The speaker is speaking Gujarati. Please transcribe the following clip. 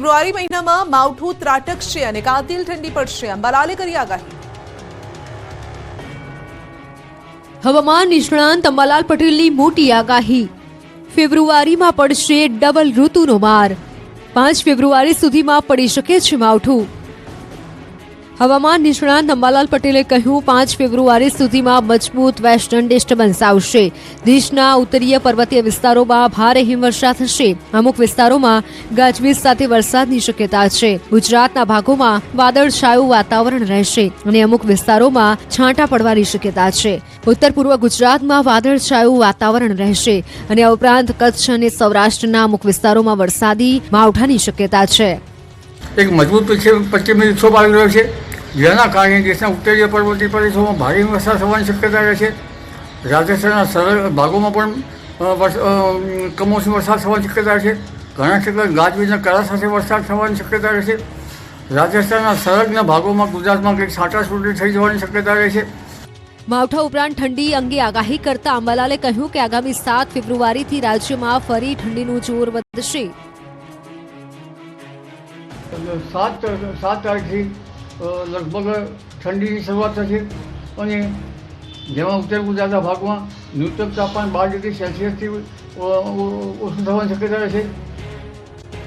ફેબ્રુઆરી મહિનામાં માવઠું ત્રાટકશે અને કાતિલ ઠંડી પડશે, અંબાલાલે કરી આગાહી। હવામાન નિષ્ણાંત અંબાલાલ પટેલની મોટી આગાહી। ફેબ્રુઆરીમાં પડશે ડબલ ઋતુનો માર। 5 ફેબ્રુઆરી સુધીમાં પડી શકે છે માવઠું। હવામાન નિષ્ણાંત અંબાલાલ પટેલે કહ્યું, 5 ફેબ્રુઆરી સુધીમાં મજબૂત વેસ્ટર્ન ડિસ્ટર્બન્સ આવશે। દેશના ઉત્તરીય પર્વતીય વિસ્તારોમાં ભારે હિમવર્ષા થશે। અમુક વિસ્તારોમાં ગાજવીજ સાથે વરસાદની શક્યતા છે। ગુજરાતના ભાગોમાં વાદળછાયું વાતાવરણ રહેશે અને અમુક વિસ્તારોમાં છાંટા પડવાની શક્યતા છે। ઉત્તર પૂર્વ ગુજરાતમાં વાદળછાયું વાતાવરણ રહેશે અને આ ઉપરાંત કચ્છ અને સૌરાષ્ટ્રના અમુક વિસ્તારોમાં વરસાદી માવઠાની શક્યતા છે। એક મજબૂત પશ્ચિમી વિક્ષોભ આવી રહ્યો છે, જેના કારણે દેશના ઉત્તરીય પર્વતીય પ્રદેશોમાં ભારે વરસાદ થવાની શક્યતા રહે છે। રાજસ્થાનના સરળ ભાગોમાં પણ કમોસમી વરસાદ થવાની શક્યતા છે। ઘણા ક્ષેત્રે ગાજવીજના કરા સાથે વરસાદ થવાની શક્યતા રહે છે। રાજસ્થાનના સંલગ્ન ભાગોમાં ગુજરાતમાં કંઈક છાંટાછૂટી થઈ જવાની શક્યતા રહે છે। માવઠા ઉપરાંત ઠંડી અંગે આગાહી કરતા અંબાલાલે કહ્યું કે આગામી 7 ફેબ્રુઆરીથી રાજ્યમાં ફરી ઠંડીનું જોર વધશે। 7 તારીખથી લગભગ ઠંડીની શરૂઆત થશે અને જેમાં ઉત્તર ગુજરાતના ભાગમાં ન્યૂનતમ તાપમાન 12 ડિગ્રી સેલ્સિયસથી ઓછું થવાની શક્યતા રહેશે।